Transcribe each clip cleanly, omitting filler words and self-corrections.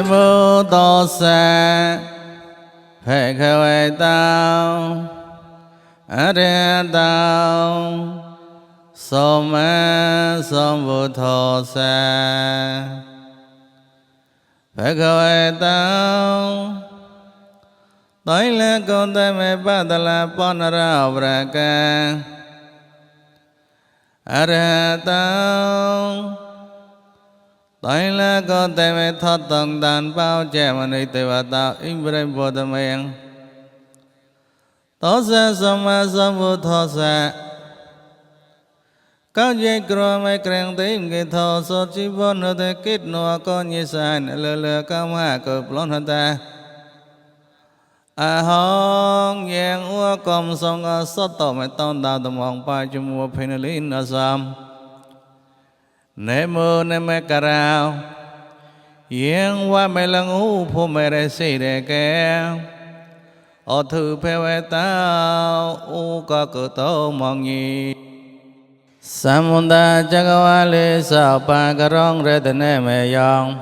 Vô tô sa phê khơi tao ở đây tao sôm vô thô sa phê khơi tao tới là con ta mẹ ba ta là pon ra bra ca ở đây tao tại là con tay mẹ thoát tầng đàn bao trẻ mà nơi tây và tạo in bền vô tâm em tỏ ra sớm vô thọ sa các dây cờ mày kẹng tìm cái thọ số chỉ vô nơi thế kết nối con như sai lờ lờ cao hạ cờ lon hơn ta hong yang ua com song sót tàu mày tao đào tầm hoàng pa chum mua penalin ở sam Nemo neme karao Yang wa me lang u phu me re si re ke O thư phê we tao u ka cơ tâu mong nhi Samunda chakawali sao pa karong re tene me yong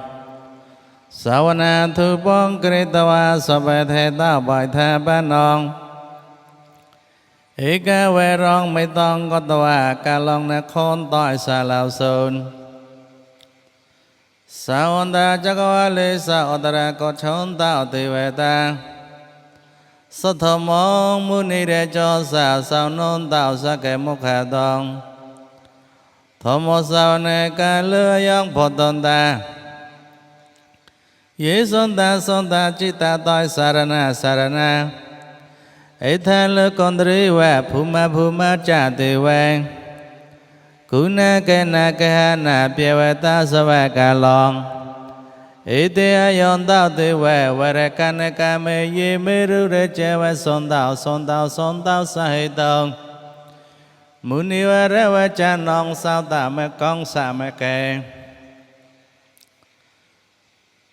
Sawana thu bong kritawa sabe the tao bài tha ba nong Ika we rong mây tông có tòa ca long na khôn tỏi xa lao sơn Sao ôn ta chắc có lý sao ôn ta ra có chốn tạo tì về ta Sao thơ mong mưu ni để cho sao nôn tạo xa kẻ mốc hạ tông Thơ mô sao nè ca lưa yong phổ tôn ta Yế son ta chi ta tỏi sarana ấy tha lơ con tri wa phuma cha ti wa kuna ke ha na pye wa ta sa wa ka long ấy te ayon tao ti wa ra ka me ye me ru re che wa son tao sa he tong muni wa ra wa cha nong sao ta me con sa me ke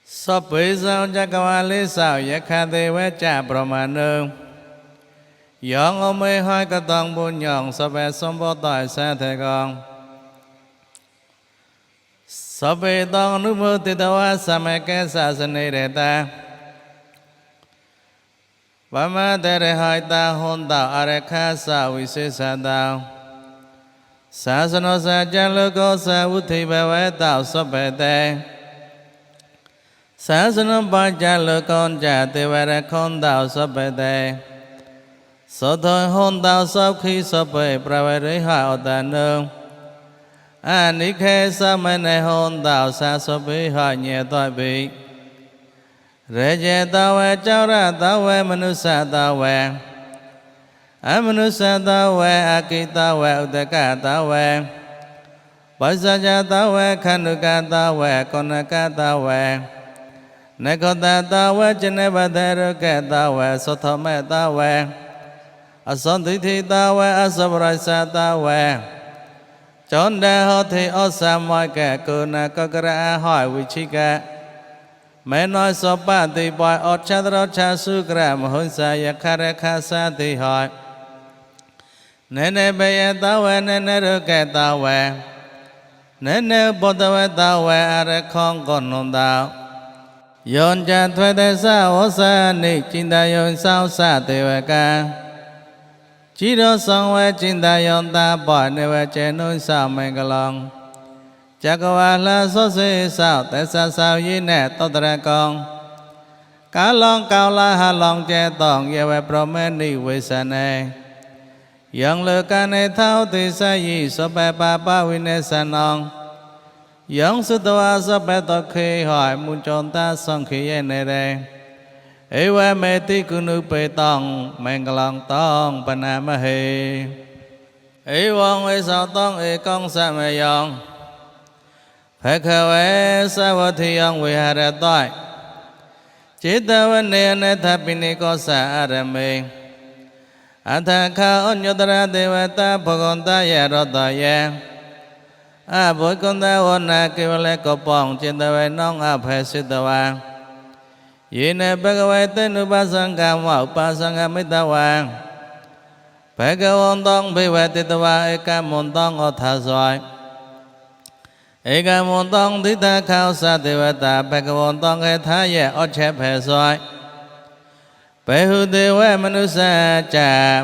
so pi sao cha ka wa li sao ya kha ti wa cha brahmanu Dọn ông mê hai cả tầng buôn nhọn Sắp bè xông bó tài xa thề con Sắp bè tông nước mơ tì tàu á Sà mẹ kê xa sân ni đề ta Bà má tê rê hai ta hôn tạo à rê khá xa vi sư xa tạo Xa sân ô xa chá lơ cô xa vũ thị bè vẽ tạo sắp bè tê Xa sân ô bà chá lơ con chá tì bè rê khôn tạo sắp bè tê Sở thôi hôn tao sau khi sắp về bà về rỉ hạ ở ta nương Ní khê sa mê này hôn tao xa sắp bị hỏi nhẹ tội bị Rê chê tao về cháu ra tao về manusa tao về manusa tao về kỳ tao về ute cả tao về Bởi xa cha tao về khăn nữ ca tao về con ca tao về Này con ta tao về trên này bà thế rơ kê tao về Sở thọ mẹ tao về Son thi ta we asabrai sa ta we chọn đa ho thì o sa mọi kẻ cờ na có ra hỏi vị trí cả mẹ nói so ba thì boy o cha su gra mà hơn sa ya kha sa thì hỏi nè bây ta we nè rơ kẻ ta we nè bo ta we ta we are không còn non đạo yon cha thuê thế sa o sa ni chin ta yon sao sa thì we ca Chỉ đó xong về chính ta yon ta bỏ nè về chế nôn sao mình cả lòng Chá có bà là số sĩ sao Tại sao yi nè tốt ra con Cá lòng cao la hà lòng chế tổng Ye về pro mê ni về xa nè Yon lơ ca nè thao thì xa yi Số bè ba vi nè xa nong Yon sư tòa số bè tốt khi hỏi Muốn trốn ta xong khi ye nè đây Ê wa mê tí cư nữ bê tông Mênh cả lòng tông bà nà mà hê Ê vong ê sao tông ê con xa mê yong Phê khờ ê xa vô thi yong vì hà rè tội Chỉ ta vấn nê nê thà bì nê có xa à rè mê À thà khá ôn nhô ta ra tê vê ta Phô con ta yà rô tò yà À bối con ta ôn nà kì vê lê cổ bỏng Trên ta vê nông à phê sư ta vàng Yine bhagavate nupasanga ma upasanga mitawa Bhagavon tong bhivati tawa eka mon tong o tha soi ဧကမွန်တောင်းသီတခောသတေဝတာဘဂဝံတောင်းခေထာရဲ့ဩချက်ဖယ်ဆွိုင်းဘေဟုတေဝမနုဿကြ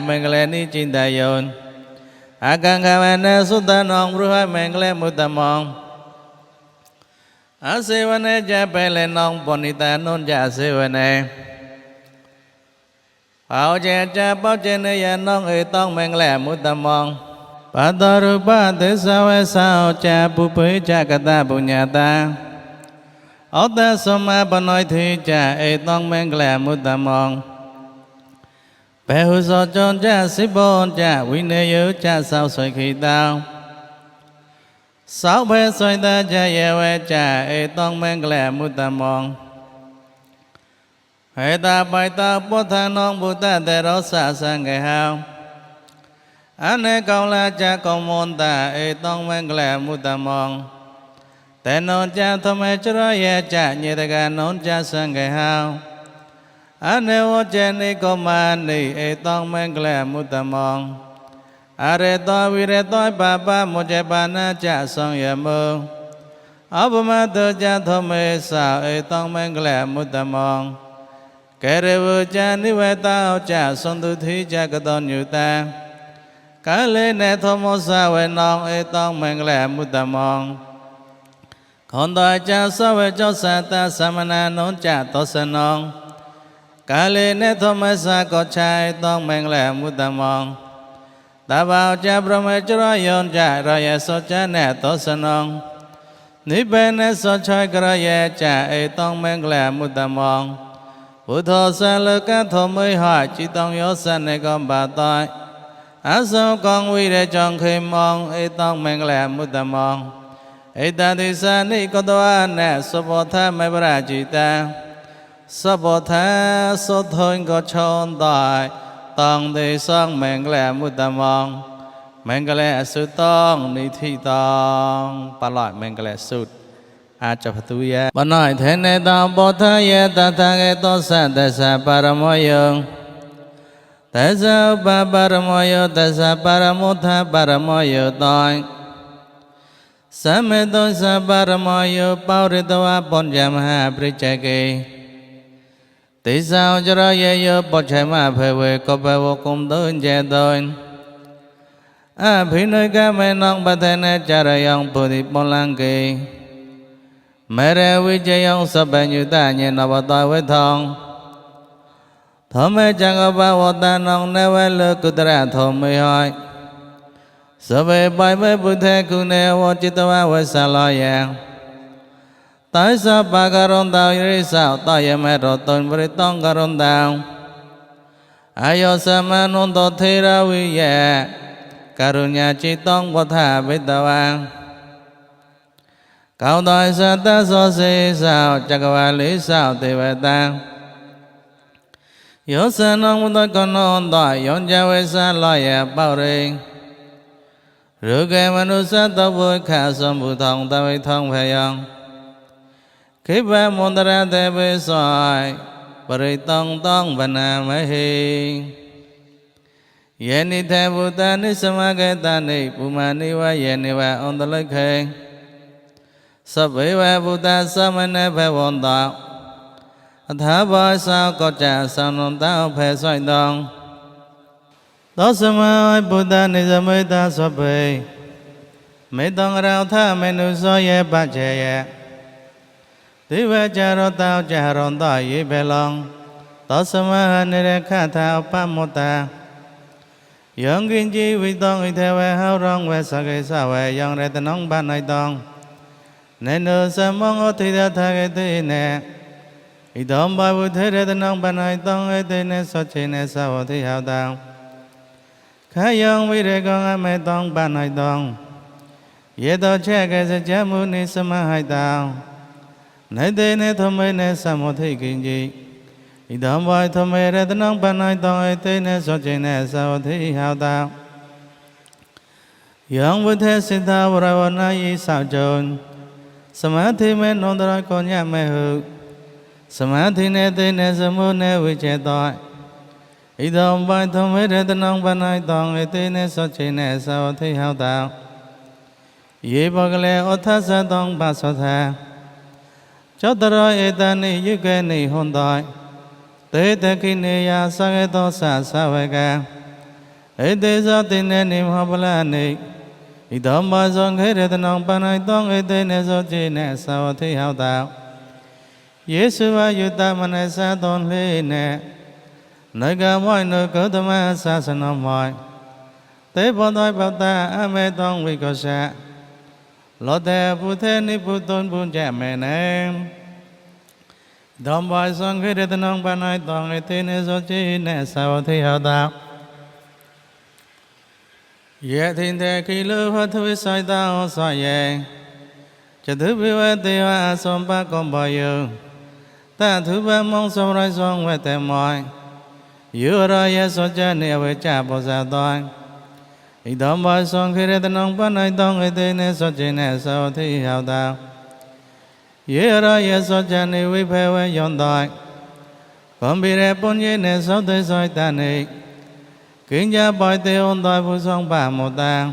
မင်္ဂလနိจินတယုံအကံကဝနေသုတနောဘုဟမင်္ဂလမုတ္တမောအစေဝနေကြပဲလေနောပုဏိတနုံကြစေဝနေပေါကျေကြပေါကျေနေယနောဧတောမင်္ဂလမုတ္တမောပါတရူပသစ္စာဝေသောကြပုပေကြကတပုညတာဩတသမပနောတိကြဧတောမင်္ဂလမုတ္တမောဘေဟုဇောကြောင့်ကြစိဘောကြဝိနေယကြသောဆွေခိတောသောဘေဆွေတကြယေဝကြဧတောမင်္ဂလမုတ္တမောဟေတပိုက်တပုထနောဘုဒ္ဓတေရောသသံဃေဟံအနေကောင်းလာကြကောင်းမွန်တာဧတောမင်္ဂလမုတ္တမောတေနောကြသမေចရယေကြညေတကနောကြသံဃေဟံအနေဝจนิโกมานิဧတောမင်္ဂလမုတ္တမောအရေတောဝိရေတောပပမောဇပါဏကြဆောင်ယမောအဘမတောကြသမေသာဧတောမင်္ဂလမုတ္တမောကေရဝจนิဝေတောကြသွန်တုတိကြကတောညုတံကာလေနေသမောသဝေနောဧတောမင်္ဂလမုတ္တမောခွန်တောကြသဝေကြောသတသမဏနောကြသောစနောကာလေနေသမေသကောချာဧတောမင်္ဂလမုတ္တမောတဘောကြပရမေចရယောကြရယေသောကြနေသောစနောနိဗ္ဗာန်သောချေကရယေကြဧတောမင်္ဂလမုတ္တမောဘုသောသလကသောမေဟจิตံယောသနေကောပါတောအသောကောဝိရကြောင့်ခေမောဧတောမင်္ဂလမုတ္တမောဧတတိသနိကတောနေသဘောထမေပရจิตံသဘောထသောထုံကောချောင်းတိုင်တောင်းတေသောမင်္ဂလမုတ္တမောမင်္ဂလအစုတောနိထိတောပလောမင်္ဂလစုอาจพตุยะปนัยเทเนตังปุถะเยตถะเกโตสัตตะสะปรโมโยตัสสะอุปปรโมโยตัสสะปรมุทธะปรโมโยตังสัมเมตุสัพปรโมโยปาริตวะปัญจมหาปริจเจเกติสาวจรเยโยปัจฉัยมะเพเวกปะวะกุมตุเจตุนอภินุกะเมนังปะเทเนจารยังปุถิปุลังเกเมเรวิจยังสัพพัญญุตะเยนวตาเวทังธรรมจังกปวัตตานังเนวะโลกุตระธรรมหอยสัพเพปัยเมพุทธะกุเนวจิตวะเวสลายังตายสัพพะกรุณตายิริสาวตายเมรตุนปริตังกรุณตาอายุสมานุนโตเทระวิเยกรุณาจิตตังพุทธะวิตวังကောင်းသောသတ္တသောစေသောจักรဝါလိသောတေဝတံယောသနံဝတ္တကနောသောယောဇဝေသလောယပောရိရုကေမနုဿတဘုခသံဘုထောင်တဝိထောင်ဖယံခိဗမန္တရတေဝေသောပရိတောင်တောင်ဗနာမဟိယေနိတေဘုတ္တနိသမဂေတနိပုမနိဝယေနိဝအန္တလိခေသဗ္ဗေဝဗုဒ္ဓသမဏေဘဝန္တအထာဘောသောကောကြသံနုတောဖေဆွိုက်တောသောသမဗုဒ္ဓနိသမေတ္တသဗ္ဗေမေတ္တံရောထမေနုသောယေပច្ေယတိဝကြရောတောကြရောတောယေဘေလောသောသမနိရခထာဥပမုတ္တယံကိဉ္စီဝိတောဣထေဝဟောရောဝေသကေသဝေယံရတနံပဏိတောနေနုသမံဩတိတထာဂတိနေဣဒံဘဝုထေရတနံပဏိတောဧတေနေသောချေနေသဝတိဟောတံခယံဝိရေကံအမေတောပဏိတောယေတောချေကေစကြမုနိသမဟိတံနေတေနေသမေနေသမုထိကိဉ္စီဣဒံဘဝသမေရတနံပဏိတောဧတေနေသောချေနေသဝတိဟောတံယံဝထေစိတ္တဝရဝနာယိသောကြုံสมาธิเมนนตระโกญะเมหุสมาธิเนเตเนสมุเนวิเจโตอิดมปัยธรรมเรตนังปนัยตังเอเตเนสัจเจเนสาวทิหาวตัง Ye Bogale Otasa Dong Basotha Chotaro Etani Yukani Hondai Te Takineya Sagatosa Savega Edesatineni Hobalani Idamba Zong Heretanong Panai Dong Edenesojine Savati Hauda Yesua Yutamanesa Don Lene Naga Moino Kodama Sasanamoi Te Bodoi Bata Amedong Wikosha Lotte Pute Niputon Punjamene Dombai Song Heretanong Panai Dong Edenesojine Savati Hauda Yet in the kilo what we say down so ye. Chatubiwa deva sompa comboyo. Tatuba monks of rice on with them moi. You are yes or journey with chapels at dawn. It don't buy song here at the non pan I don't with the nest or genus or the how down. You are yes or journey we pay when yon die. Come be upon ye nest of the soitanic. Kinh Bói Tê Ôn Đòi Phu Sông Bà Mô Tàng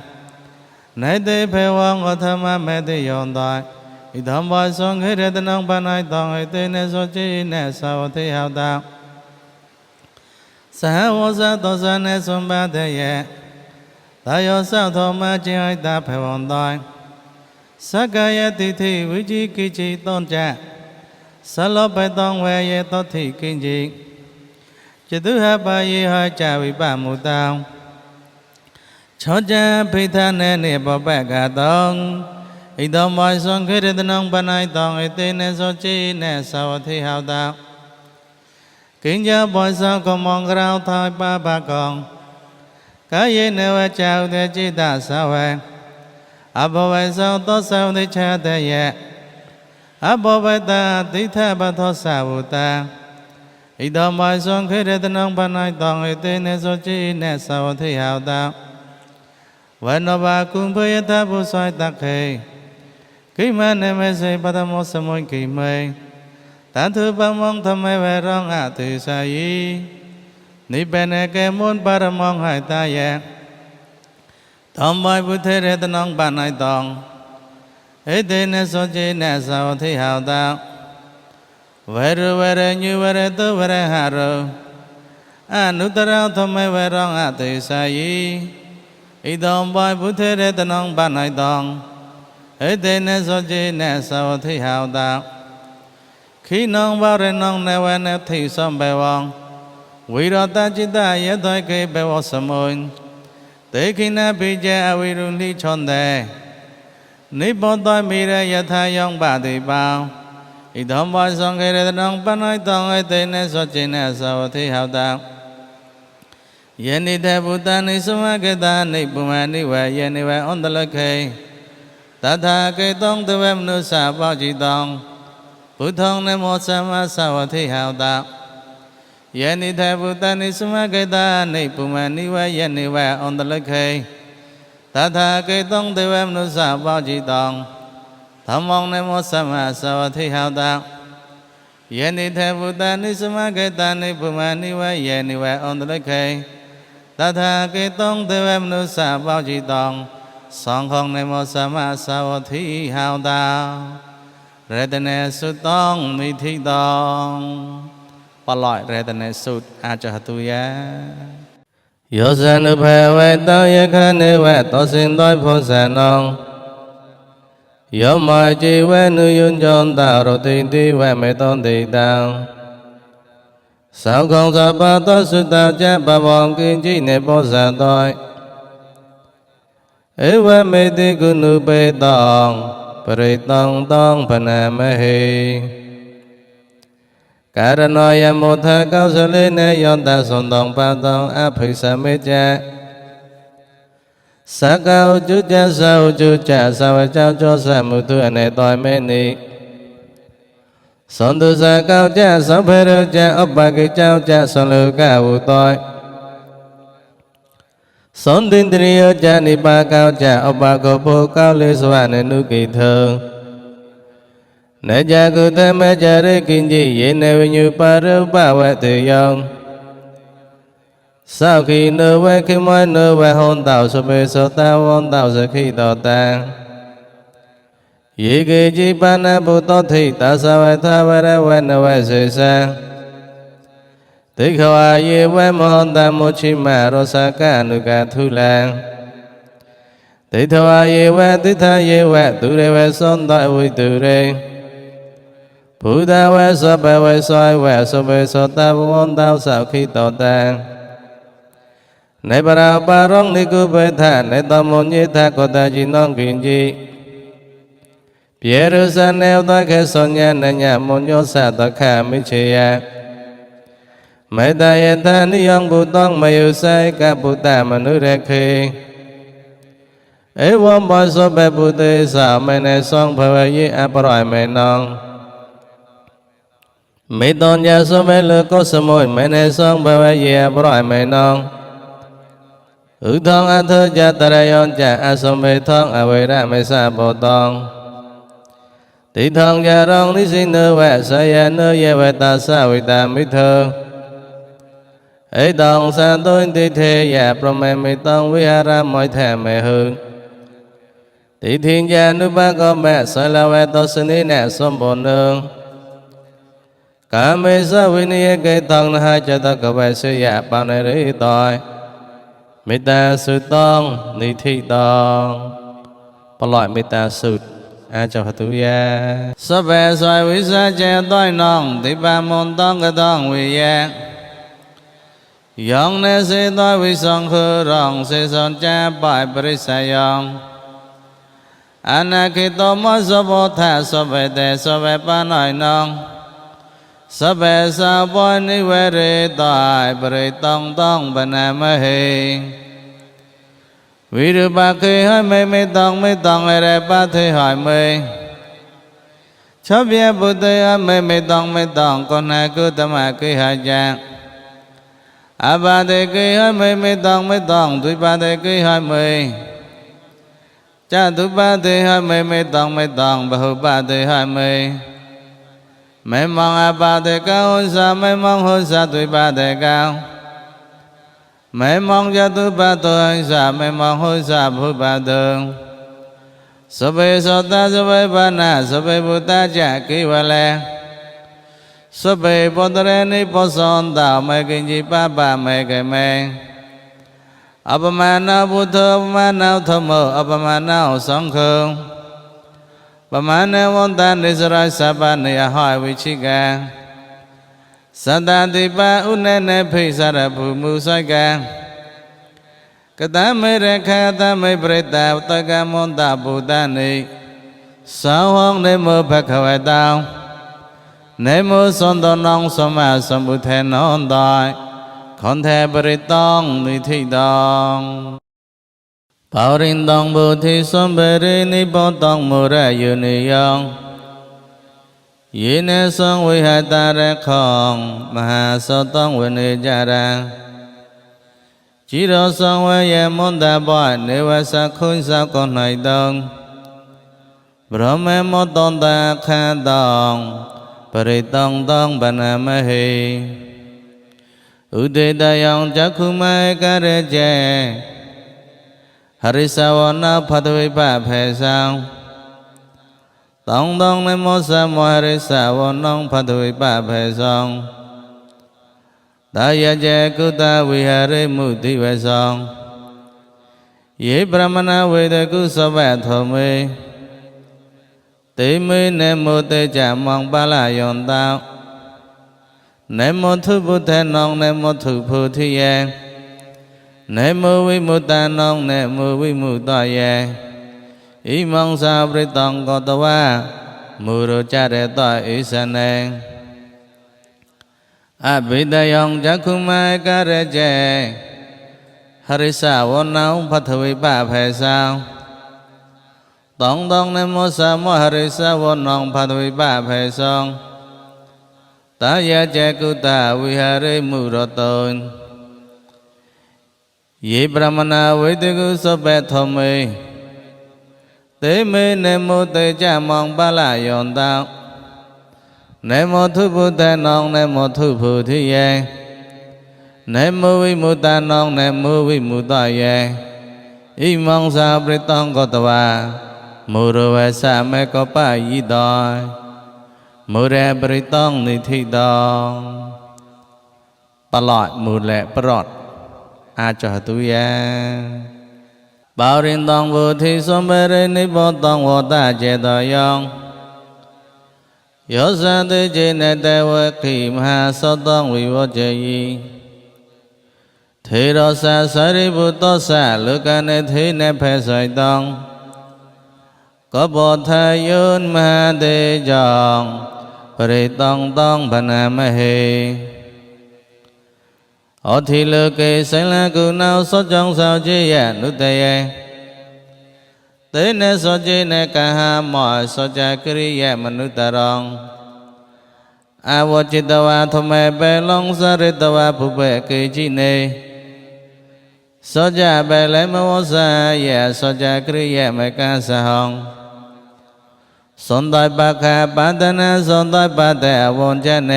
Nãy Tê Phê Hoàng Ở Thâm Á Mê Tê Yôn Đòi Ý Thâm Bói Sông Hê Rê Tê Nông Bà Nói Tông Ý Tê Nê Sô Chí Nê Sô Thê Hào Tàng Sa Vô Sa Tô Sa Nê Sông Bà Tê Yê Ta Yô Sao Thô Ma Chí Hỏi Ta Phê Hoàng Đòi Sa Ca Yê Tì Thì Vĩ Chí Kỳ Chí Tôn Trà Sa Lô Bê Tông Huê Yê Tô Thị Kinh Chí Chỉ thứ hai ba yi hai cha vi ba mù tao cho cha phi tha nè nè bảo bè cả tông ý đồng mọi son khi đến nông ban ai tông ý tin nè so chi nè sao thi hào tao kính gia bồi sao còn mong rau thôi ba con cái gì nè và chào để chi ta sao vậy bảo vệ sao tốt sao để cha để ye bảo vệ ta tí tha ba thọ sao ta Ý đồng mọi son khi đến nông ban ai tông ý tin nè so chi nè sao thi hào tao When no ba cung phơi ta bu soi ta khê, kí mà nem mê say ba ta mô sa môi kỳ mê, ta thứ ba mong thầm mê về rong à từ sa yi, ni bên e ke muốn ba ra mong hai ta ye, thầm bài bu thế re ta nong ban ai tong, ấy tên nè so chi nè sao thi hào ta, về re như về re tu về re hà ru, nu ta rao thầm mê về rong à từ sa yi. Ý đồng bài bút thế rê tân ông ban ai tông ấy tên nè so chi nè sao thi hào đạo khi nông bao rê nông nè wè nè thi xóm bè vong vì đó ta chỉ ta yế thôi kê bè vong sơ môn tế khi nè bì chê à vi rung li chôn đề ní bó tôi mì rê yế tha yong bà tì bao ý đồng bài xong kê rê tân ông ban ai tông ấy tên nè so chi nè sao thi hào đạo Yeni te Bhutani Sumaketa Ni Pumani Ve Yeni Ve Ondalakhe Tatha Ke Tong Te Ve Mnu Sa Bao Chi Tong Bhutong Nemo Sama Savati Hào Đạo Yeni te Bhutani Sumaketa Ni Pumani Ve Yeni Ve Ondalakhe Tatha Ke Tong Te Ve Mnu Sa Bao Chi Tong Thamong Nemo Sama Savati Hào Đạo Yeni te Bhutani Sumaketa Ni Pumani Ve Yeni Ve Ondalakhe Tatha Ke Tong Te Ve Mnu Sa Bao Chi Tong Song Khong Nemo Sama Savati Hào Đạo Retane Sut Tong Mi Thi Tong Ba loại Retane Sut A Cha Hatuya Yo San Nu Phe Ve Tao Ye Kha Ni Ve To Sin Doi Pho Sa Nong Yo Mai Chi Ve Nu Yun Chon Tao Ro Ti Ti Ve Me Ton Ti Tao Sao không sa ba to su ta cha ba vong kinh chi ne bo sa toi Ewa me ti kunu pe tong Pari tong tong pana me hi Karanoya motha cao sa le ne yon ta son tong pa tong Aphi sa me cha Sa cao chu cha sao chu cha sao chao cho sa mu tu ane toi me ni Son tu sa cao cha sao phê rơ cha ốc ba kỳ chao cha son lưu ca vụ toi Son tin tri ơ cha ni ba cao cha ốc ba cô bố cao lê xoa nê nu kỳ thơ Nê cha cụ thế mê cha rê kinh dị dễ nê vi như ba rơ ba vẹ tự dông Sau khi nơ vẹ khi môi nơ vẹ hôn tạo so bê so ta hôn tạo sa khi tỏ ta Ye ke ji pana bhuto thi tasavata vara navasesa Tikhawa ye ve mohonta mochima rosaka nuka thula Tikhawa ye ve titha ye ve ture ve sonda viture Buddha ve sopa ve soi ve sopa sota vondao sao khi tota Này bà bà rong ni ku bê tha Này tâm môn như tha cô ta chỉ non kiện gì Bia rư sa nêu ta khê son nha Này nhà môn nhô sa ta khá mi chì ya Mấy ta yên ta ni yong bù tông Mà yêu say cả bù ta mà nữ rê khi Ê vong bò so bè bù tê sao Mê nè son phá vê yi áp rọi mê non Mê tôn ya so bè lư có sơ môi Mê nè son phá vê yi áp rọi mê non Ước thông á thơ cha ta ra yon cha á sông bê thông á vê ra mê sa bồ tông Tí thông cha rong ní xin nư vẹ sa ya nư ya vẹ ta sa vê ta mỹ thơ Ê tông sa tôi tí thê ya pro mê mê tông vi ha ra mọi thẻ mê hư Tí thiên cha nư ba có mẹ sa la vẹ tô sư ní nẹ xông bồ nương Cả mê sa vi ní kê thông na cha ta có vẹ sư ya bao nê rỉ tội Mê ta sư tông ni thi tông Bà loại mê ta sư A chào Phật tử gia Sắp về xoay quý xa chè tôi nông Tí ba môn tông cái tông quý gia Dòng nê sĩ tôi quý sông khư rộng Sĩ son cha bài bari sa yong Anna khi tô mô sô bồ thả Sắp về tê sắp về ba nói nông Sắp về sao bôi ni về rì tòa Bari tông tông bà nà mê hì Vì được bà khi hỏi mê tông Ê bà thi hỏi mê Chó bia bù tê hỏi mê tông Con hà cứ tâm hạ khi hạ chạc À bà tê khi hỏi mê tông Tùy bà tê khi hỏi mê Cha tùy bà tê hỏi mê tông Bà hữu bà tê hỏi mê Mê mong à bà tê cao hôn xa Mê mong hôn xa tùy bà tê cao Mê mong cha tùy bà tùy hôn xa Mê mong hôn xa bù bà tường Sô bê sô ta sô bê bà nà Sô bê bù ta chả kì bà lè Sô bê bồ tà rê ni bồ son tào Mê kinh chi bà bà mê kê mê Abba ma na bù thơ Abba ma na thơ mơ Abba ma na song khương Bà ma na vôn ta ni sơ roi sa bà ni a hỏi vi chi ca Sa ta ti ba u nê nê phi sa ra bù mù soi ca Ka ta mê rê kha ta mê bê ta ta ca môn ta bù ta ni Sao hông nê mô bạc khả vài tao Nê mô son tông nông son ma son bù thê nông đòi Khôn thê bê tông ni thi tông Bảo rinh tông bù thi son bê rê ni bó tông mô ra yu ni yong Yi nê son vi hai ta rê khong Mà hà so tông vi ni cha ra Chỉ đồ son vi ye môn ta bòi Nê va sa khuyên sa con này tông Bro mê mô tôn ta khá tông Bari tông tông bà nà mê hì U tê ta yong chá khu mê ca rê chê Hari sa vô na phá tu vi bà phê sao Tông tông nê mô sa mô hari sa vô nông phá tu vi bà phê song Ta ya chê ku ta vi hari mu ti ve song Ye brahmana vi te ku so bè thô mê Tí mê nê mô tê chả mong ba la yon tao Nê mô thu bù thê nông nê mô thu phù thi ye Nê mô vi mô ta nông nê mô vi mô ta ye Ý mong sa bri tông có ta wa Mô rô cha rê ta ý sa nê A bì ta yong chá khu mai ca rê chê Hari sa vô nông phá thu vi bà phê sao Tông tông nê mô sa mô hari sa vô nông phá thu vi bà phê song Ta ya chê ku ta vi hari mô rô tôn Ye brahmana vi te ku so bè thô mê Tế mê nê mô tê chá mong ba la yon tao Nê mô thu bù thê nông nê mô thu bù thi ye Nê mô vi mô ta nông nê mô vi mô ta ye Ý mong sa bri tông có ta wa မူရဝဆမေကောပယိတောမူရပရိတောင်းနိထိတောปลอดมูลปลอดอาจจะตุยบารินตองบุธิสมเบรนิบตองวตาเจตยองโยสันติเจเนเตวะขิมหาสตองวิวเจยีเทโรสะสริบุตโตสะลุกันเนเทเนเพสัยตองกบทายุนมหาเตจองปริตองตองพนามเหอธิโลเกสังลกุณาสจังสาวเจยะนุตเยเตเนสเจเนกะหามอสจักริยะมนุตรองอาวจิตวะธเมเปลงสริตวะภุเปเกจิเนสจัเปเลมวสายะสจักริยะเมกะสหังสันติปัคคะปัตตนะสันติปัตตะอวัญจเน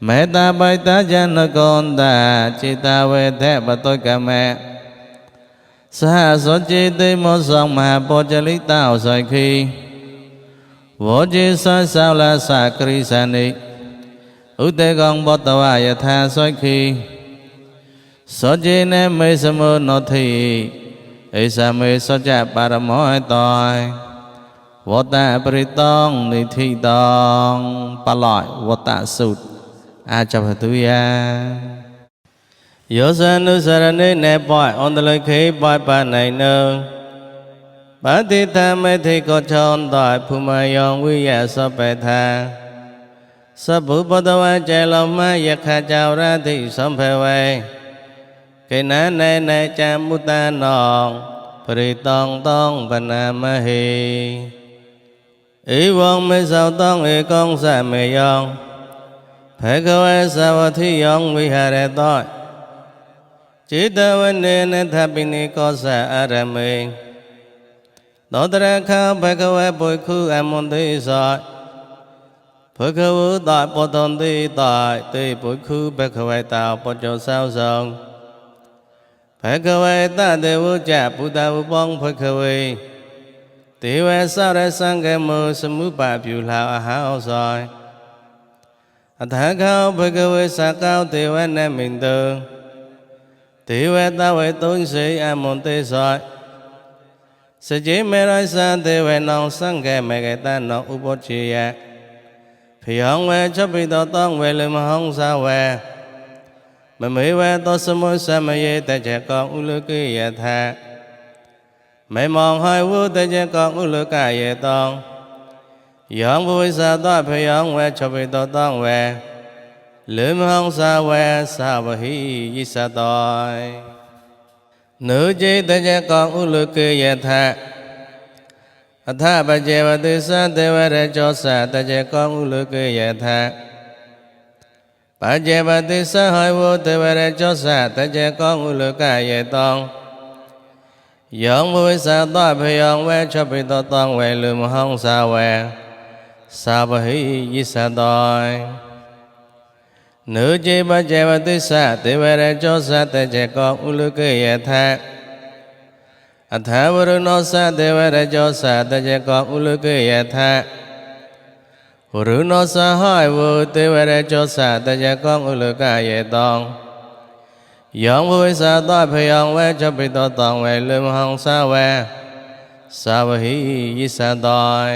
เมตตาปัตตาจันโกนตาจิตาเวเทปตุกะเมสหสจิติมสังมหาปุจลิตาสัยคีวจิสัสสาวลาสักริสันนิอุเตกังปตวายทาสัยคีสจิเนเมสมุนทิเอสเมสจัปารมอยตอยวตาปริตองนิธิตองปลอยวตาสุดอาจจะตุยาโยสันุสารเนเนปอยอันตรายขีปอยปานไหนเนอปฏิธรรมทิโกชอนต่อยภูมายองวิยาสเปธาสัพพุปตวะเจลมายขจาวราธิสัมภเวเกนันในจามุตานองปริตองต้องปนามเหอีวงไม่เศร้าต้องเอกองสะเมยองภะคะวะสาวทิยองวิหารตอยจิตวันเนนทัพปินิโกสะอารเมโนตระข้าภะคะวะปุคุอมุนติสอยภะคะวะตอยปตนติตอยติปุคุภะคะวะตาปจโจสาวสองภะคะวะตะเตวุจะปุตตะอุปองภะคะเวเทวะสารสังเกมุสมุปะภิวลาอาหาสอยอัฏฐะข้าภะคะเวสะก้าวเทวะเนมินโตเทวตาเวตุนสีอมุนติสอยสจิเมรัยสันเทวะนองสังเกเมเกตานองอุปจิยะพยองเวชปิโตต้องเวลมหังสาเวมะเมเวตสมุสมเยตเจกองอุลกิยะทะไม่มองให้วุตเจกองอุลกายะตองยองบุวิสาตพยองเวชปิโตต้องเวลืมหังสาเวสาวหิยิสตอยนุจิตเจกองอุลกิยะทะอัฏฐปเจวติสันเทวะเรโจสะตเจกองอุลกิยะทะปัจเจปติสหายวุเทวะเรโจสะตเจกองอุลกายะตองยองบุวิสาตพยองเวชปิโตต้องเวลืมหังสาเวสาวหิยิสตอยนุจิปัจเจวติสะเทวะเรโจสะตเจกองอุลกิยะทะอัฏฐวรุโนสะเทวะเรโจสะตเจกองอุลกิยะทะวรุโนสหายวุเทวะเรโจสะตเจกองอุลกายะตองยองบุวิสาตพยองเวชปิโตต้องเวลืมหังสาเวสาวหิยิสตอย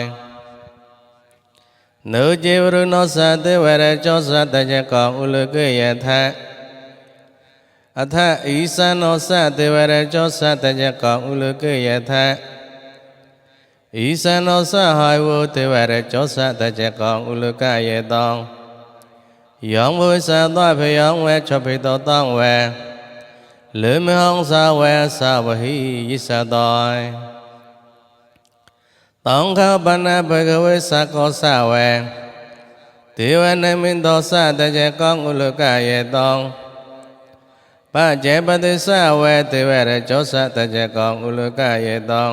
นุจิวรุโนสะเทวะเรโจสะตเจกองอุลกิยะทะอัฏฐอิสานโนสะเทวะเรโจสะตเจกองอุลกิยะทะอิสานโนสหายวุเทวะเรโจสะตเจกองอุลกายะตองยองบุวิสาตพยองเวชปิโตต้องเวลืมหังสาเวสาวหิยิสตอยต้องเข้าปัญหาภะคะเวสะโกสาเวเทวะเนมินโตสะตเจกองอุลกายะตองปัจเจปติสาเวเทวะเรโจสะตเจกองอุลกายะตอง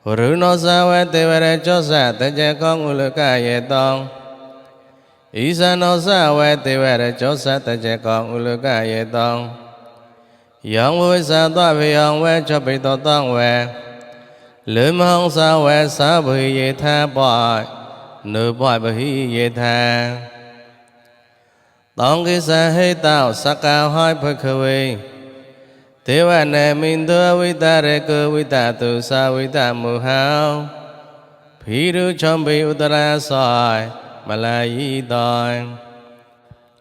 วรุโนสาเวเทวะเรโจสะตเจกองอุลกายะตองอิสานโนสาเวเทวะเรโจสะตเจกองอุลกายะตองยองบุวิสาตพยองเวชปิโตต้องเว Lưỡi mong sao quẹ sao bì ye tha bọi Nữ bọi bì ye tha Tông kì sa hê tạo sa cao hỏi phật khơi Thế và nè mình thưa vi ta rê cơ vi ta tu sa vi ta mù hao Phí rưu chom bì uttara soi mà là y đòi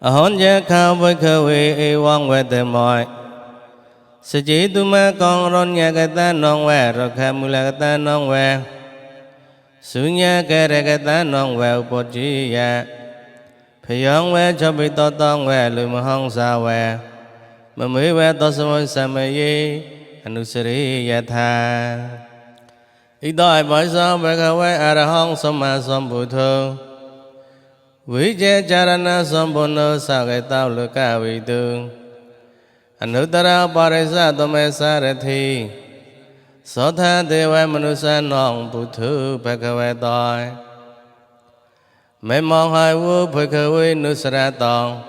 Hôn giác khao với khơi y vong về tề mỏi Sẽ chỉ tu ma con rôn nhà cái ta non về rồi khá mù là cái ta non về Sự nhà cái rê cái ta non về bộ trí ya Phải dọn về cho bị to tông về lùi mà hông sao về Mà mới về to sơ môi sa mê yi Anusari yatha Ý đòi bởi sao về khá về à ra hông sông mà sông bù thơ Vĩ chế charana sông bù nơ sao cái tao lửa ca vị tương Anuttara parisa tome sarathi Sotha dewa manusa nong bù thư bạc khá về đòi Mẹ mong hai vô phơi khơi với nữ sa tòng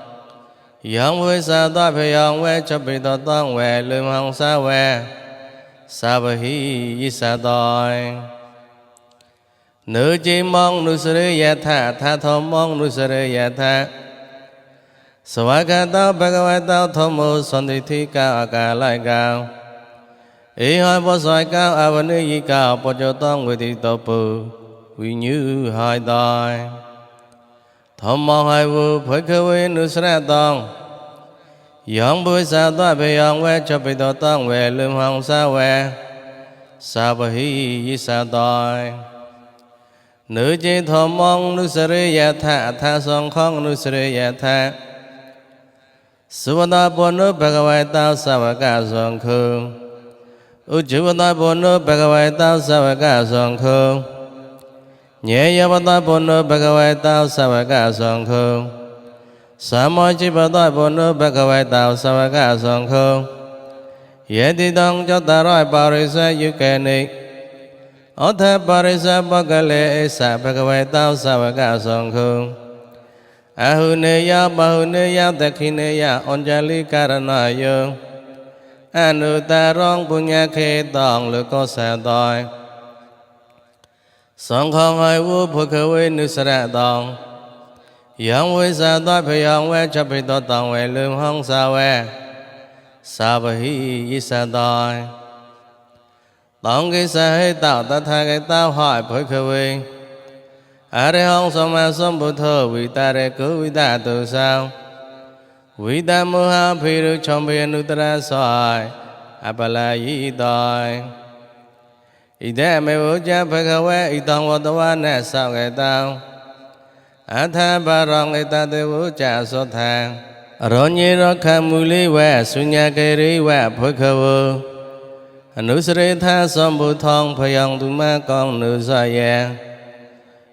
Dòng với sa toa phải dòng với cho bị to tông về lưỡi mong sa về Sa bà hi y sa đòi Nữ chi mong nữ sa rê ya tha Tha thô mong nữ sa rê ya tha Sa vá ca tao bạc vá tao thô mô son thị thi cao à ca lại cao Ý hỏi bó xoay cao à bà nữ y cao bó cho tông với thị tổ bù Vì như hỏi đòi Thom mong hai vô phơi khơi với nữ sa tông Dòng bùi sa toa bì dòng về cho bì tổ tông về lưỡi hông sa về Sa bà hi y sa đòi Nữ chi thom mong nữ sa rê ya tha Tha song khong nữ sa rê ya tha Sư bà ta bồ nữ bạc vài tao sa bà ca song khương U chữ bà ta bồ nữ bạc vài tao sa bà ca song khương Nhẹ ya bà ta bồ nữ bạc vài tao sa bà ca song khương Sa môi chi bà ta bồ nữ bạc vài tao sa bà ca song khương Yê ti tông cho ta roi bà rì sa yu kê ni Ở thế bà rì sa bà ca lê ê sa bạc vài tao sa bà ca song khương A hu ne ya bà hu ne ya ta khi ne ya Onjali karana yo Anu ta rong punya khê tòng lửa có sa đòi Song khong hai vô phơi khơi với nữ sa tòng Dòng với sa toa phải dòng về cho bị to tòng về lưỡi hông sa về Sa bà hi y sa đòi Tông kì sa hê tạo ta tha cái tao hỏi phơi khơi với À rê hông sông mà sông bù thơ Vì ta rê cứu vì ta tu sao Vì ta mô ha phí rưu chom bì anuttara soi À bà la y đòi Ý thế mê vô cha phơi khơi với Ý tông vô tòa nè sao cái tao A tha bà rong ý ta tế vô cha so thang Rô nhi rô khá mù lý vẹ Su nhà kê rí vẹ phơi khơi vô Nữ sa rê tha sông bù thong Phơi dòng tu ma con nữ sa ya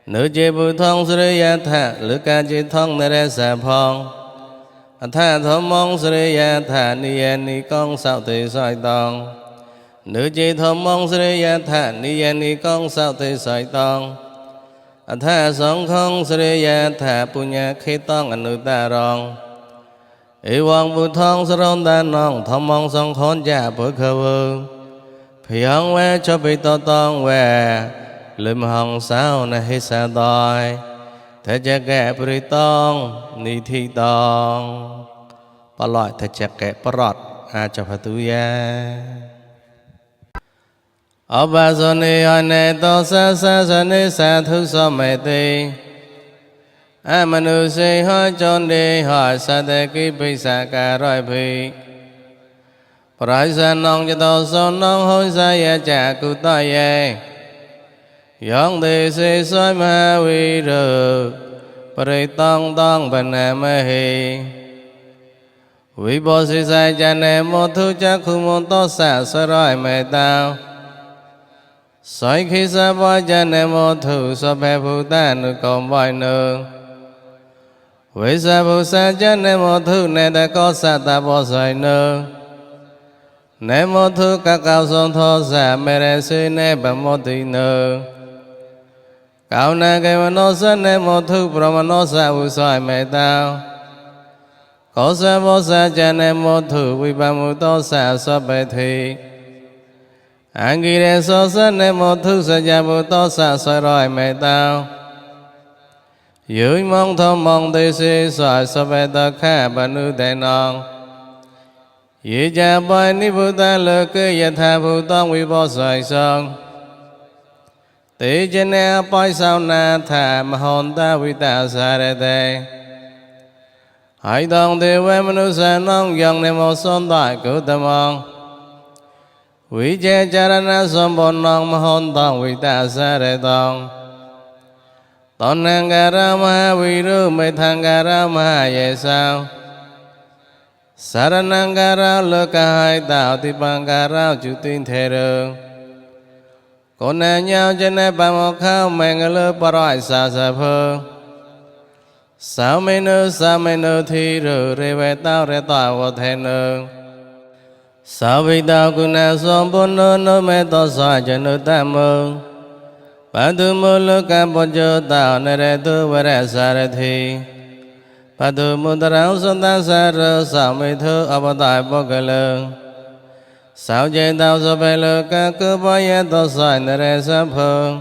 Nữ chế bù thong sa rê ya tha Lữ ca chế thong nè rê sa phong A tha thô mong sa rê ya tha Ni ya ni con sao tì soi tông Nữ chế thô mong sa rê ya tha Ni ya ni con sao tì soi tông A tha song khong sa rê ya tha Punya khê tông anu ta rong Ý vong bù thong sa rôn ta nong Thô mong song khôn cha phơi khơi vô Phí hông về cho bị to tông về Lưỡi mà hông sao nè hê sa đòi Thế cha kẹ bì tông Ni thi tông Bà loại thế cha kẹ bà rọt À cho phá tu ya Ở bà sô ni hỏi nè tô sa sa ni sa thu so mê ti A mà nụ si hỏi chôn đi hỏi sa tê kì bì sa ca roi bì Bà sa nông cho tô sô nông hôi sa ya cha cụ to ye Dòng thị si xoay ma vi rư Bari tông tông bà nè mê hi Vi bồ si sai cha nè mô thu cha khu môn tốt xạ xoay roi mê tao Xoay khi sa bói cha nè mô thu so bè phụ ta nữ công bói nữ Vi sa phụ sa cha nè mô thu nè đã có sa ta bó xoay nữ Nè mô thu các cao son thô xạ mê rè suy nè bà mô tì nữ Cao nè kê mà nô sa nè mô thu pra mà nô sa vụ xoay mê tao Có sa bó sa cha nè mô thu vi bà mù tô sa so bè thị anh ghi đề so sát nên một thứ sẽ gia vụ to xa xoay rồi mẹ tao dưới mong thông mong tây si xoay so về tất khá bà nữ tệ non dưới cha bói ní vụ ta lơ cơ yết tha vụ tông vi bó xoay xong tí chân nè bói sao na thả mà hồn ta vi ta xa rê tê hãy tông tiêu về mà nữ xa nông dòng nè một son đại cứu tâm mong quý chế charana som bon nong mahon tong vi ta sa re tong ton nangara ma vi ru me thangara ma ye sao saranangara lo ka hai tao ti pangara chu tin the ru con na nhau trên này ba mo khao mèn lơ paroi sa sa phơ sao me nu thi ru re ve tao re tao wo the nu sa vi tao cu na som bon no me to sa chân nu tam mơ ba tu mô lô ca bo cho tao na re tu va re sa re thi ba tu mô ta rao son ta sa rơ sao me thơ a ba tai bo ca lơ sao che tao so pe lơ ca cơ bo ye to sa na re sa phơ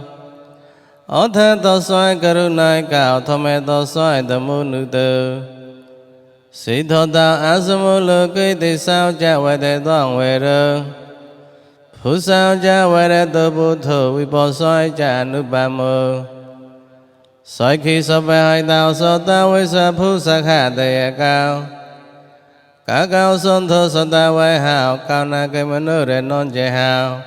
ở thế to sa karunai cao tho me to sa ta mu nu tư sĩ thọ ta á sơ mô lô cây tỳ sao cha huệ tề toan huệ rơ phú sao cha huệ rê tơ bù thơ vi bò xoay cha nu ba mơ xoay khi so về hai tao so ta huệ sa phú sa khả tề cao cả cao son thơ so ta huệ hào cao na cây mơ nơ rê non chê hào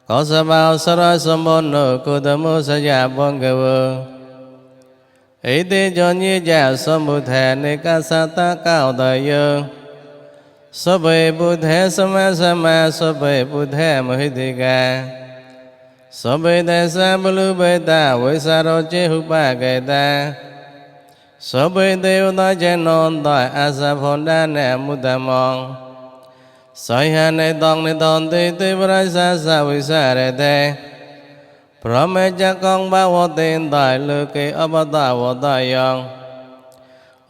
có sa bao sa roi sông bồn nơ cô tơ mô sa dạ bon kê vơ ý tê cho như giả sâm bù thề nê ca sa ta cao đời dơ so bề bù thề sa ma so bề bù thề mơ hì tì ca so bề thề sa bù lưu bề ta với sa rô chế hú ba kê ta so bề tê u ta chế non tỏi a sa phôn đa nè mù ta mong soi hà nê ton tê tê bù rai sa với sa rê tê Brahma cha con ba vô tiền tài lư kỳ abata vô tài yong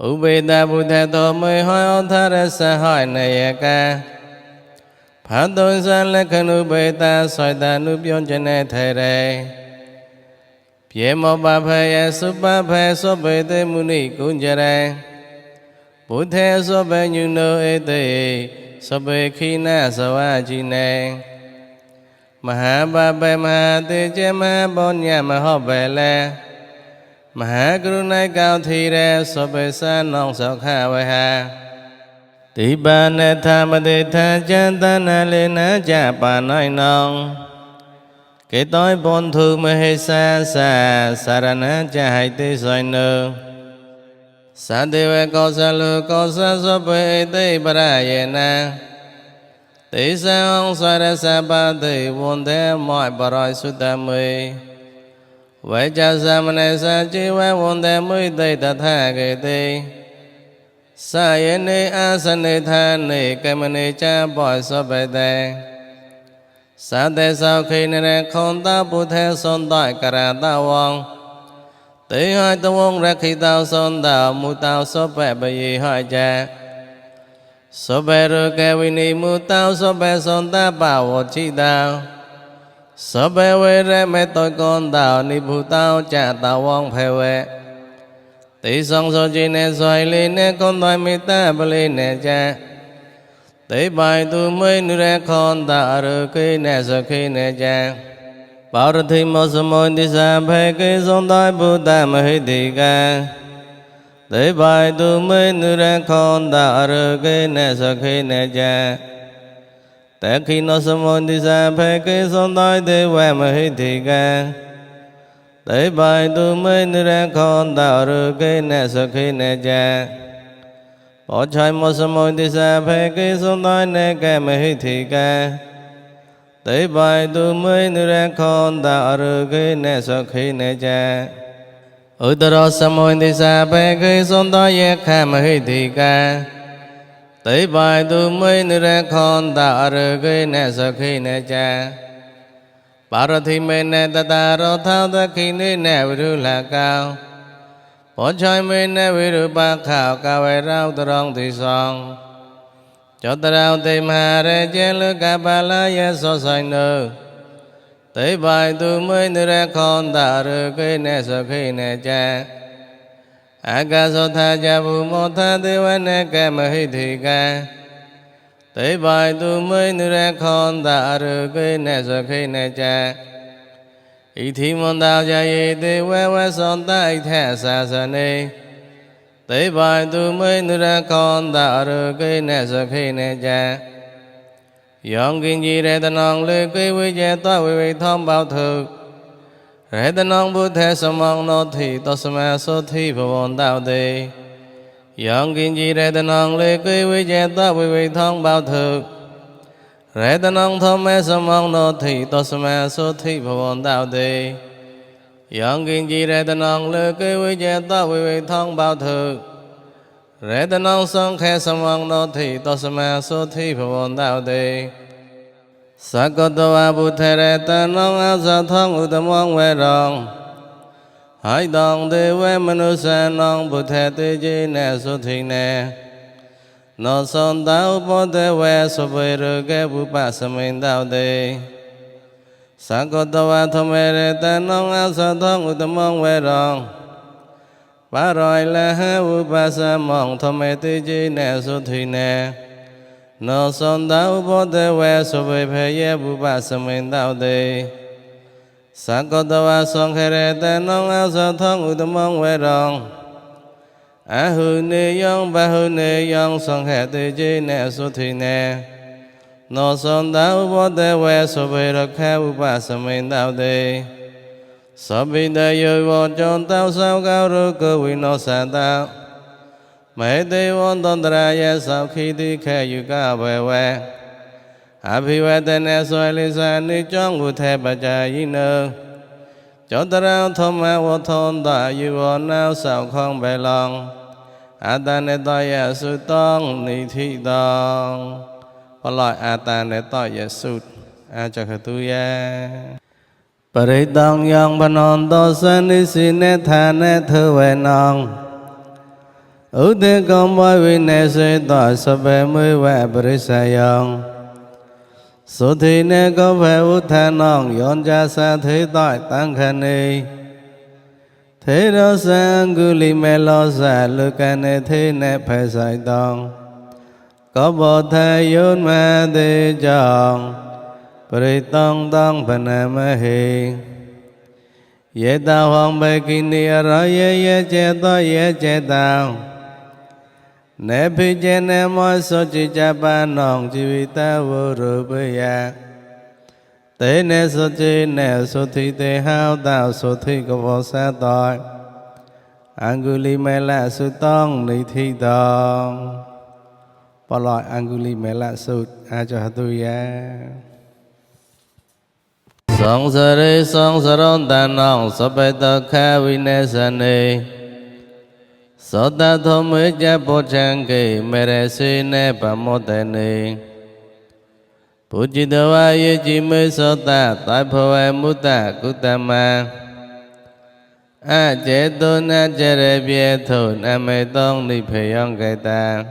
Ubeda Buddha tô mê hỏi ôn thá rê sa hỏi nê ca Phá tôn sa lê khăn ubeta soi ta nụ bion chân nê thê rê Pye mô ba phê ya su ba phê so bê tê mu ni cung chê rê Buddha so bê nhu nô ê tê so bê khi na sa wa chi nê Maha ba bê maha tê chê maha bon nhà ma ho bê lê Maha karunai cao thi rê so bê sa nong sao kha vê ha Tī ba nê tha ma tê tha chan ta na lê na cha pa nói nong Kê tối bon thu mê hê sa sa sarana cha hai tê soi nơ Sa tê vê co sa lư co sa so bê tê ba ra ye na Tī sa hong xoay ra sa ba tī vốn thế mọi bà roi su ta mê Vậy cha sa ma nê sa chi vẽ vốn thế mê tī ta tha kê tī Sa yê nê a sa nê tha nê kê ma nê cha bòi so bê tê Sa tê sao khi nê rê khôn ta bù thê son tỏi cà ra ta vong Tī hỏi ta vong ra khi tao son tao mu tao so bê bà yì hỏi cha So bê rơ kê vi ni mu tao so bê son ta bảo vô chi tao So bê vê rê mê tôi con tao ni bù tao cha tao vong phê vê Tī song so chi nê xoay li nê con tôi mi ta bà li nê cha Tī bài tu mê nu rê con tao rơ kê nê so kê nê cha Bảo rơ thi mô sơ môi tī sa phê kê son tôi bù ta mê hì tì ca Tī bài tu mê nu rê con tao rơ kê nê so kê nê cha Tē khi nó sơ môn tī sa phê kê son tôi tī vẹ mê hì tì ca Tī bài tu mê nu rê con tao rơ kê nê so kê nê cha Bỏ chai mô sơ môn tī sa phê kê son tôi nê kê mê hì tì ca Tī bài tu mê nu rê con tao rơ kê nê so kê nê cha Uttara samoyinti sa phê kê son to ye kha ma hì tì ca Tī bài tu mê nu rê khôn ta rơ kê nê so kê nê cha Bà rơ thi mê nê ta ta rô thao ta khi nê nê vi rư là cao Bỏ chai mê nê vi rư ba khảo ca vê rao ta rong tì son cho ta rao tìm hà rê chê lưu cả bà la yê so sánh nơ tới bài tu mới nữ ra con ta rư cây nè so khi nè cha ca so tha cha bù mô tha tư văn nè kè mà hi thị ca tới bài tu mới nữ ra con ta rư cây nè so khi nè cha ý thị môn đạo cha y tê quê quê son ta ý thẻ xa xa nê tới bài tu mới nữ ra con ta rư cây nè so khi nè cha dọn kinh gì để ta non lê cây quý chế toa quý vị thông bảo thực để ta non bút thế sơ mong nô thị to sơ mẹ số thị phổ bồn đạo đề dọn kinh gì để ta non lê cây quý chế toa quý vị thông bảo thực để ta non thông mẹ sơ mong nô thị to sơ mẹ số thị phổ bồn đạo đề dọn kinh gì để ta non lê cây quý chế toa quý vị thông bảo thực rễ ta non song khe samang no thị to sama so thị phổ bồn đạo đề Sakotowa bụthe rễ ta non áo sa thông u tâm mong quê rong hai đồng đề quê manu sa non bụthe tư chi nè so thị nè no son tao bó đề quê so bê rư ghé bù bạ sa minh đạo đề Sakotowa thông mê rễ ta non áo sa thông u tâm mong quê rong ba rồi là ha u ba sa mong thọ mê tư chi nè so thị nè no son đạo bó đề quê so bê phê yê bù bạ sa minh đạo đề Sakotowa son khe rê ta non áo sa thông u tâm mong quê rong a hư ni yong ba hư ni yong son khe tư chi nè so thị nè no son đạo bó đề quê so bê rắc khe bù bạ sa minh đạo đề so bi đề yoi vô chôn tao sao cao rư cơ vi no sa tao mê tê vốn tôn tra yê sao khi đi khe yu ca bê vê a phi vê tê nè xoay li sa ni chong vu thê bà cha yi nơ cho ta rao thôn ma vô thôn ta yu vô nao sao không bê lòng a ta nê to yê su tông ni thi tông có loại a ta nê to yê su a cho khả tu yê Paritong yang panon to san ni si ne tha ne thơ về nong ưu thế công bói vi ne suy tỏa sơ bê mươi vẹ parisa yong số thi ne có vẻ ưu tha nong yon cha sa thế tội tăng khả ni thế đó sa gu li me lo sa lu ca ne thế ne phải sai tong có bộ thai yon ma đề chong Paritong tong panamahi Ye tao hoàng bê kinh ni ra ye che to ye che tao Ne phi che ne moi so chi cha pa nong chi vi ta vô ru bê ya Tế ne so chi ne so thi te hao tao so thi có vô sa tội Anguli me la su tong ni thi tong Bỏ loại Anguli me la su a cho tu ya Song sa ri song sa rong ta nong so bê ta kha vi ne sa ni So ta thô mới cha bố chang kỳ mê rê suy ne pa mô tê ni Bố chi tơ wa ye chi mới so ta tai phô e mu ta ku ta ma A chế tu na chế rê bie thù na mê tông ni phê yong kê ta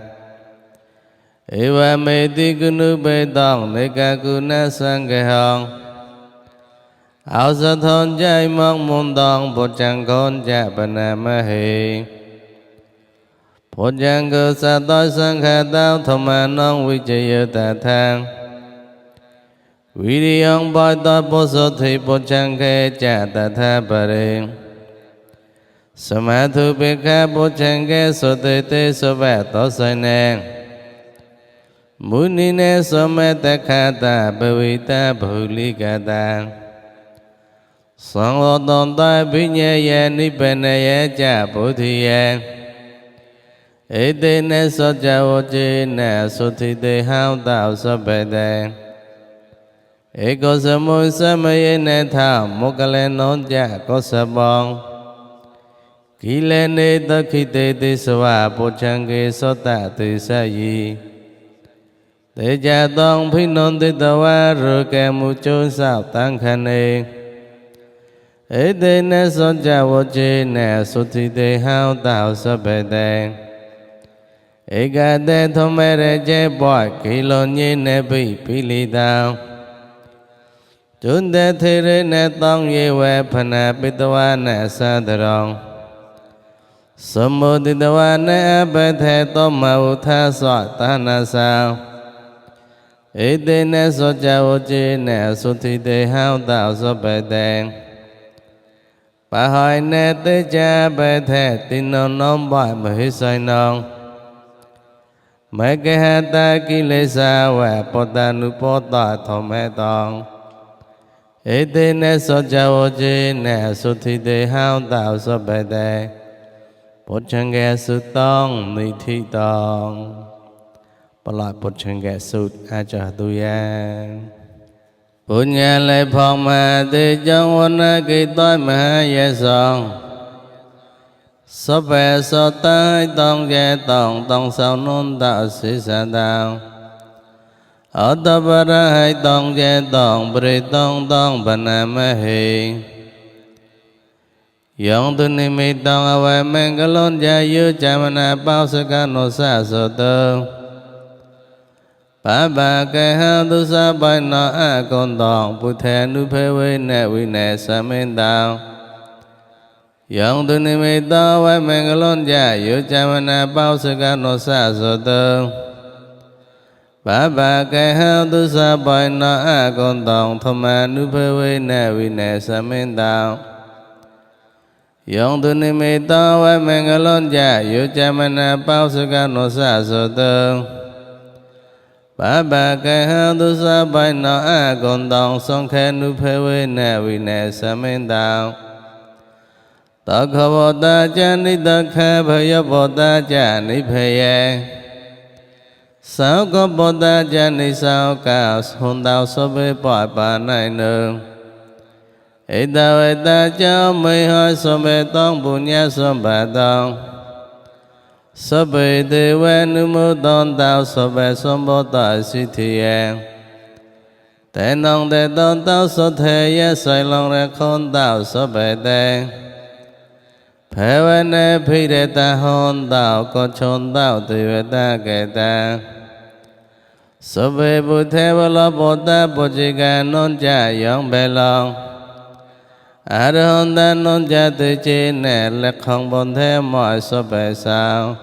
I wa mê ti ku nu bê tông ni ka ku na sang kê hong Áo sa thôn chay mong môn tông bố chang khôn cha pa na ma hi Bố chang cơ sa tối sang kha tao thông ma nông vi chế yêu ta thang Vi đi ông bói tối bố số thị bố chang khe cha ta tha bà rì Sở mã thu bê kha bố chang khe số tê tê số bè tó xoay nè Mũi ni nè số mê ta kha ta bê vi ta bù li ca ta Soạn lộ tồn tại bí nhé yé ni bê nè yé cha bố thi yé Ê tê nè so cha vô chi nè so thi tê hao tạo so bê tê Ê cô sa môi sa mê yé nè thảo mô ca lê nôn cha có sa bong Kỳ lê nê tơ khi tê tê sa wà bố chang kê so tạ tê sa yi Tê cha tông phí nôn tê tơ wà rư kè mù chôn sao tăng khả nê Ê tê nè so cha vô chi nè so thi tê hao tạo so bê tê Ekate thomere je boy kilo nyi ne pili down. Junde thiri ne tong ye we phana pitwa ne sadarong. Samudidwa ne abethe toma utha swa tana sao. Ede ne soja oji ne suthi de hao tao so bedeng. Bahai ne te cha bethe tino nom boy mahisai nong. Megahata kilesa we potanupota thome tong. Ede ne soja oji ne suthi de hao tao so bedeng. Pochangge sutong ni thi tong. Palai Pochangge sut aja tuyan. Punya le phong ma ti trong wana ki toi ma ye song. So bè so tai tong ye tong tong sao nun đạo sĩ sa đạo. Ở ta bà ra hai tong ye tong bri tong tong bà na ma hi. Yong tu ni mi tong awe men galon ja yu cha ma na bao sa ka no sa so tơ. Ba ba ke ha tu sa bai no a con tong pu the nu phe we ne vi ne sa men tao. Yong tu ni mi tong awe men galon ja yu cha ma na bao sa ka no sa so tơ. Ba ba ke ha tu sa bai no a con tong thom ma nu phe we ne vi ne sa men tao. Yong tu ni mi tong awe men galon ja yu cha ma na bao sa ka no sa so tơ. Ba ba ke ha tu sa bai no a con tong song khe nu phe we ne vi ne sa men tao. Ta kha bo ta cha ni ta kha bhaya bo ta cha ni phe ye. Sao ko bo ta cha ni sao ka hon tao so be pa pa nai nương. Eda eda cha me ha so be tong punya so ba tong. So be de we nu mu don tao so be so bo ta si thi ye. Te nong de don tao so the ye sai long re khon tao so be de. Phe we ne phi de ta hon tao ko chon tao ti we ta ke ta. So be bu the bo lo bo ta bo ji ka non cha yong be long. Arahon ta non cha ti chi ne le khong bon the moi so be sao.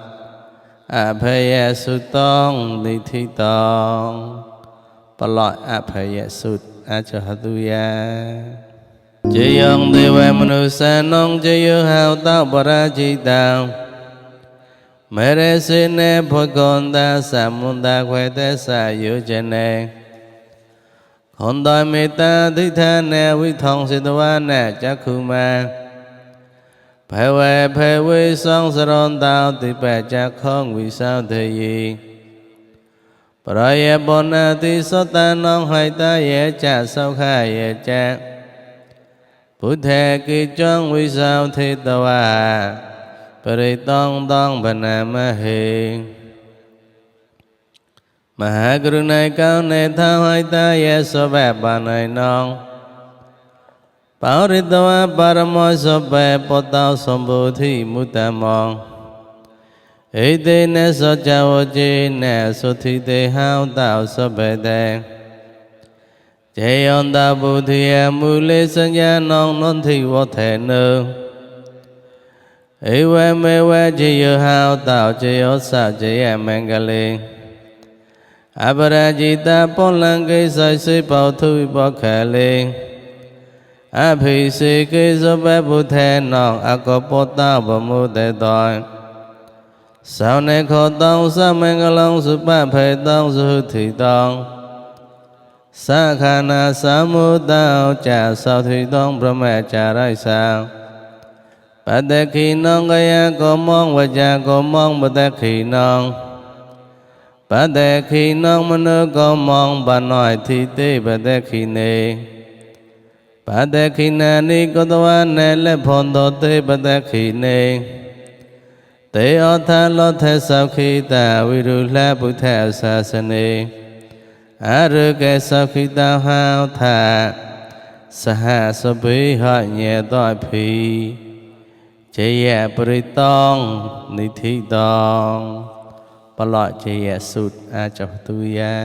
Abhaya sutong ni thi tong. Palai abhaya sut aja hatuya. Jayong dewa manusa nong jayo hao tao para ji tao. Mere se ne bhagonda samunda kwe te sa yu jane. Khondai metta thi tha ne vi thong si twa ne chakuma. Phe we song saron tao ti pa cha khong vi sao the yi. Praya bona ti so ta nong hai ta ye cha sao kha ye cha. Buddha ki chong vi sao thi twa. Pari tong tong bà na ma hi. Mahaguru nai cao ne thao hai ta ye so bè bà nai nong. Bảo rì twa paramoi so bè po tao som bồ thi mu ta mong. Ê tê ne so cha wo chi ne so thi tê hao tao so bè tê. Chê yon ta bù thi ya mu lê san ya nong non thi wo thè nơ. Ê we me we chi yu hao tao chi yo sa chi ya men ga lê. Aparajita pon lang cây sai si bảo thui bó khả lê. Abhi si cây so bè bù thè nong a ko po tao bò mu tê toi. Sao ne kho tong sa men ga long su pa phê tong su thi tong. Sa kha na sa mu tao cha sao thi tong brahma cha rai sao. Bát tê khi nong gaya ko mong và cha ko mong bát tê khi nong. Bát tê khi nong manu ko mong bà nói thi tê bát tê khi nê. Bát tê khi na ni ko twa ne le phon do tê bát tê khi nê. Tê o tha lo thê sao khi ta vi ru la bu thê sa sa nê. A ru ke sao khi ta hao tha. Sa ha so bhi hỏi nhẹ tội phi. Chaya pari tong ni thi tong. ปลอดเจียสุดอาจบตุยา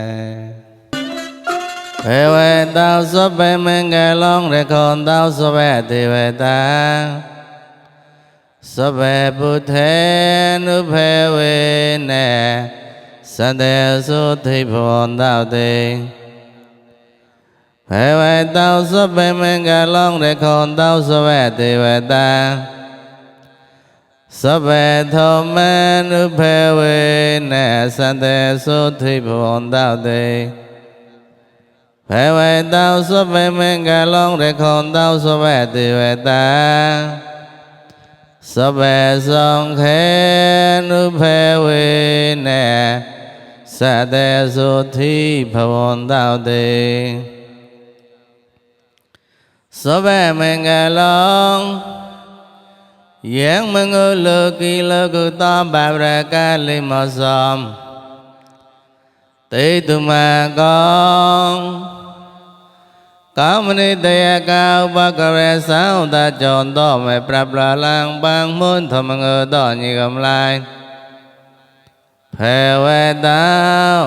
เอเวตาสเปมังกลองเรคอนตาสเปเทเวตาสเปพุทเทนุเพเวเนสันเดสุทิพวันดาวเตเอเวตาสเปมังกลองเรคอนตาสเปเทเวตาสเปธรรมานุเพเวเนสันเดสุทิพวันดาวเตเอเวตาสเปมังกลองเรคอนตาสเปเทเวตาสเปสังเขนุเพเวเนสัตเตสุทิภวันดาวเตสเปมังกลองยังมังโลกิโลกุตาบาปรากาลิมสมติตุมากองกามนิตยกาอุปกเรสาวตาจรต่อไม่ปรับละลังบางมุนธรรมเงต่อนิกำลายเพเวตาว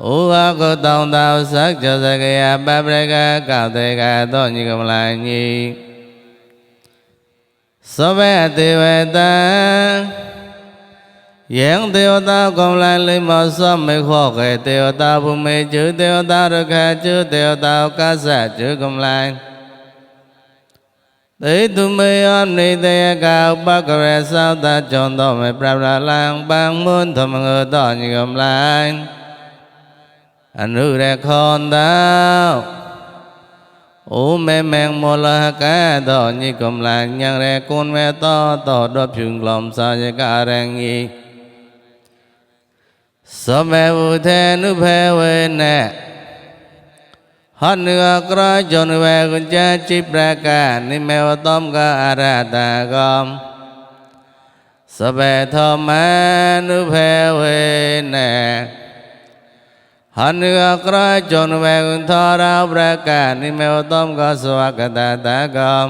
อุปกตองดาวสักจะสกยาบาปรากาเก่าเตกาต่อนิกำลายนี้สเปเทเวตายังเทวดากำลังลิมสมไม่ขอเกเทวดาผู้ไม่จืดเทวดารักษาจืดเทวดากษัตริย์จืดกำลังติตุเมยอมนิเตยกาอุปกเรสาวตาจรต่อไม่ปรับละลังบางมุนธรรมเงต่อนิกำลังอนุเรคอนดาวโอแม่แมงโมลหกาดอนิกำลังยังแรกุนแม่ต่อดบพึงกลมสายกาแรงอีสเปพุทเทนุเพเวเนหันเนื้อกระจนเวกุญแจจิปรากานิเมวต้มกาอาราตากอมสเปธรรมานุเพเวเนหันเนื้อกระจนเวกุญทอราปรากานิเมวต้มกาสวากตาตากอม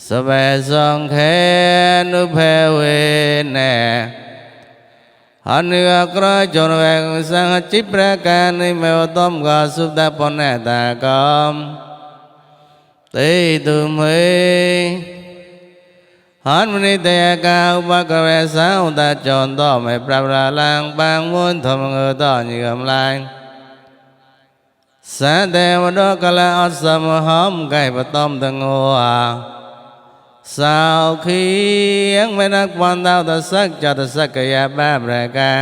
สเปสังเขนุเพเวเนหันเนื้อกระจนเวกุญสังจิปรากานิเมวต้มกาสุตปนตากอมติตุเมหันมนิเตยกาอุปกเรสาวตาจรต่อไม่ปรับละลังบางมุนธรรมเงต่อนิกำลังสัตเทวดากลาอัสสมหอมไก่ปต้มตังงัวสาวขียังไม่นักวันดาวตะสักจัตสักกยาบาปรากา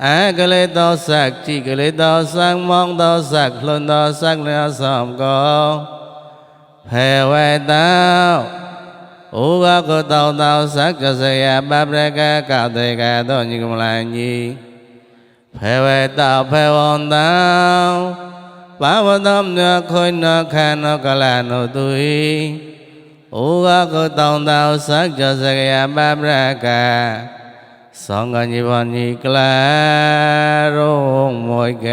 อากะเลต่อสักจิกะเลต่อสักมองต่อสักหล่นต่อสักเนื้อสอมกอเพเวตาวอุปกตองดาวสักจะสยาบาปรากาเก่าเตกาต่อนิกำลังยีเพเวตาวเพวันดาวปาวดอมเนื้อคอยเนื้อแค่นกลาโนตุยอุปกตองดาวสักจะสยาบาปรากาสองกันยีวันยีกลาโรงมวยแก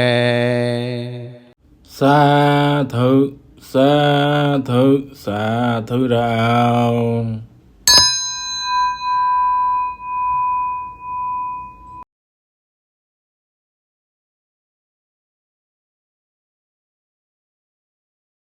สาธุสาธุสาธุเรา